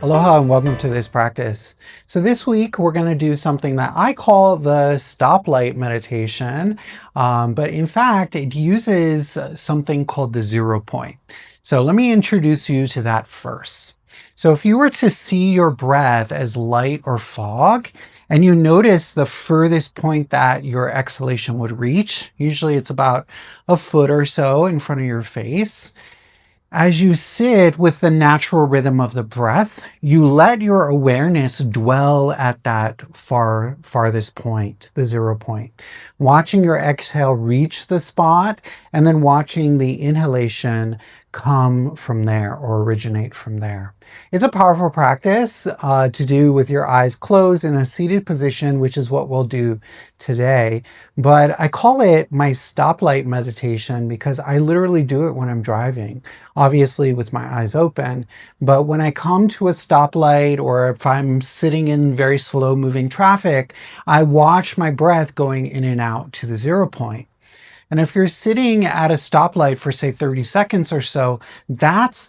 Aloha and welcome to this practice. So this week we're going to do something that I call the stoplight meditation, but in fact it uses something called the 0 point. So let me introduce you to that first. So if you were to see your breath as light or fog, and you notice the furthest point that your exhalation would reach, usually it's about a foot or so in front of your face. As you sit with the natural rhythm of the breath, you let your awareness dwell at that farthest point, the 0 point, watching your exhale reach the spot and then watching the inhalation come from there or originate from there. It's a powerful practice to do with your eyes closed in a seated position, which is what we'll do today. But I call it my stoplight meditation because I literally do it when I'm driving, obviously with my eyes open. But when I come to a stoplight or if I'm sitting in very slow moving traffic, I watch my breath going in and out to the 0 point. And if you're sitting at a stoplight for say 30 seconds or so, that's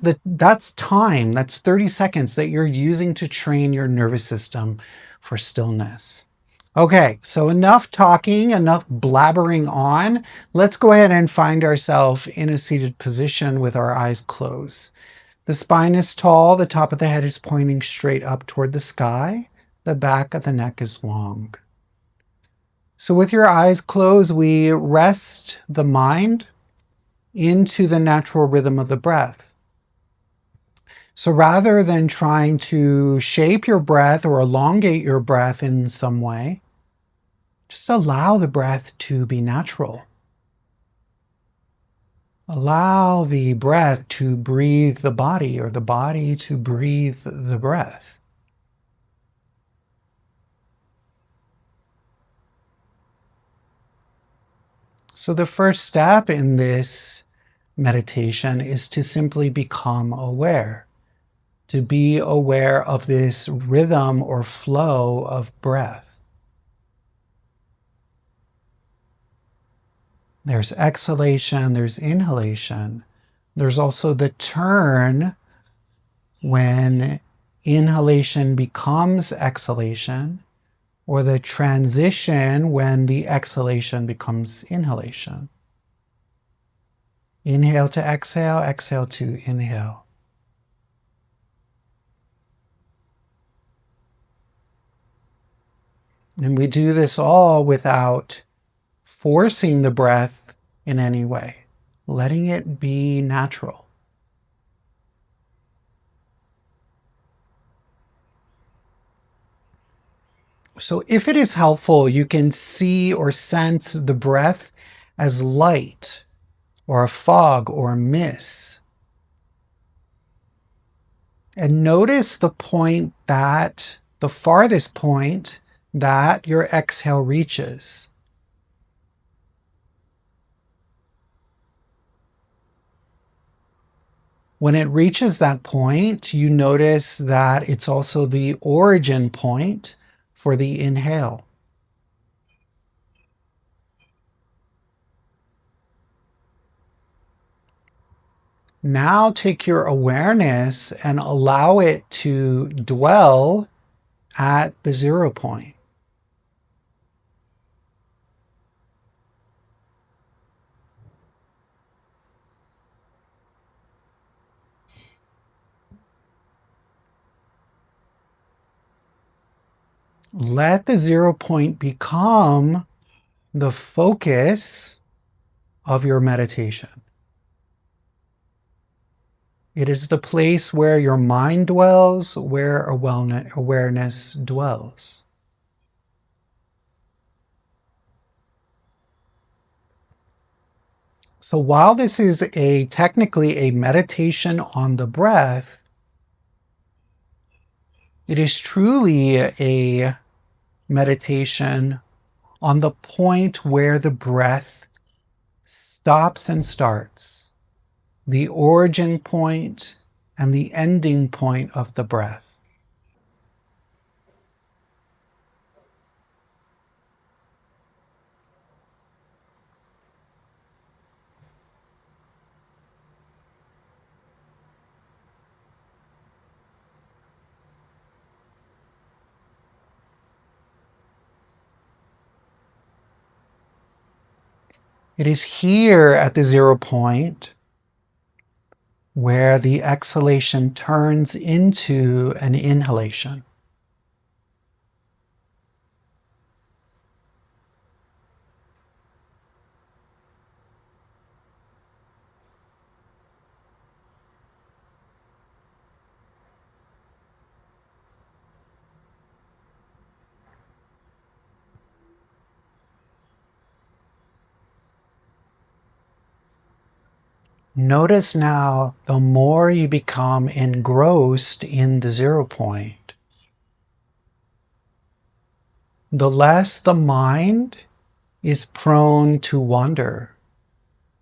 time, that's 30 seconds that you're using to train your nervous system for stillness. Okay, so enough talking, enough blabbering on. Let's go ahead and find ourselves in a seated position with our eyes closed. The spine is tall, the top of the head is pointing straight up toward the sky, the back of the neck is long. So with your eyes closed, we rest the mind into the natural rhythm of the breath. So rather than trying to shape your breath or elongate your breath in some way, just allow the breath to be natural. Allow the breath to breathe the body or the body to breathe the breath. So the first step in this meditation is to simply become aware, to be aware of this rhythm or flow of breath. There's exhalation, there's inhalation. There's also the turn when inhalation becomes exhalation, or the transition when the exhalation becomes inhalation. Inhale to exhale, exhale to inhale. And we do this all without forcing the breath in any way, letting it be natural. So if it is helpful, you can see or sense the breath as light or a fog or a mist. And notice the farthest point that your exhale reaches. When it reaches that point, you notice that it's also the origin point for the inhale. Now take your awareness and allow it to dwell at the 0 point. Let the 0 point become the focus of your meditation. It is the place where your mind dwells, where awareness dwells. So while this is technically a meditation on the breath, it is truly a meditation on the point where the breath stops and starts, the origin point and the ending point of the breath. It is here at the 0 point where the exhalation turns into an inhalation. Notice now, the more you become engrossed in the 0 point, the less the mind is prone to wander.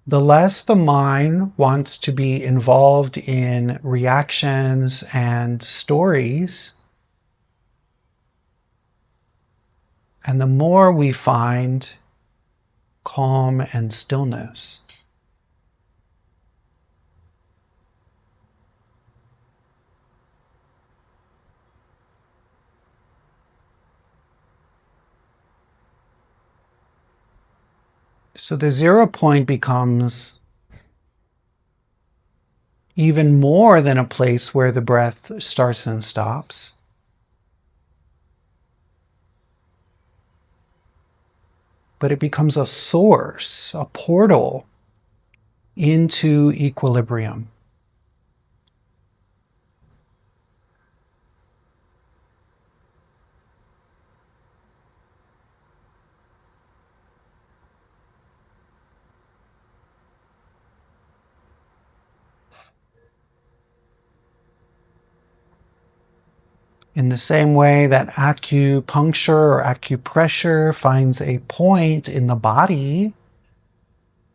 The less the mind wants to be involved in reactions and stories, and the more we find calm and stillness. So the 0 point becomes even more than a place where the breath starts and stops. But it becomes a source, a portal into equilibrium. In the same way that acupuncture or acupressure finds a point in the body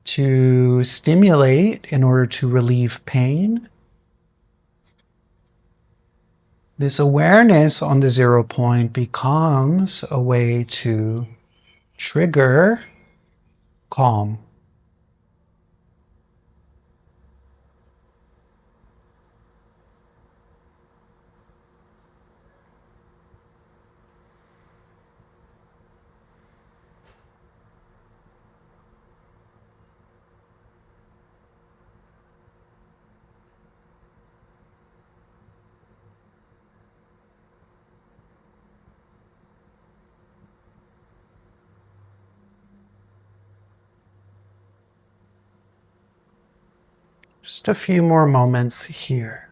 to stimulate in order to relieve pain, this awareness on the 0 point becomes a way to trigger calm. Just a few more moments here.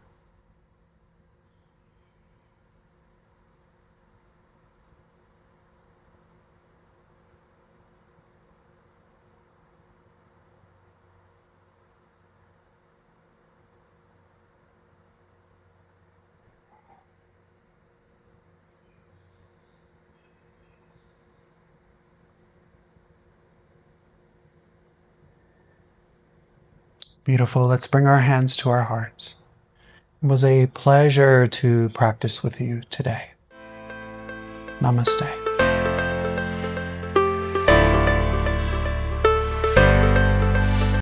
Beautiful. Let's bring our hands to our hearts. It was a pleasure to practice with you today. Namaste.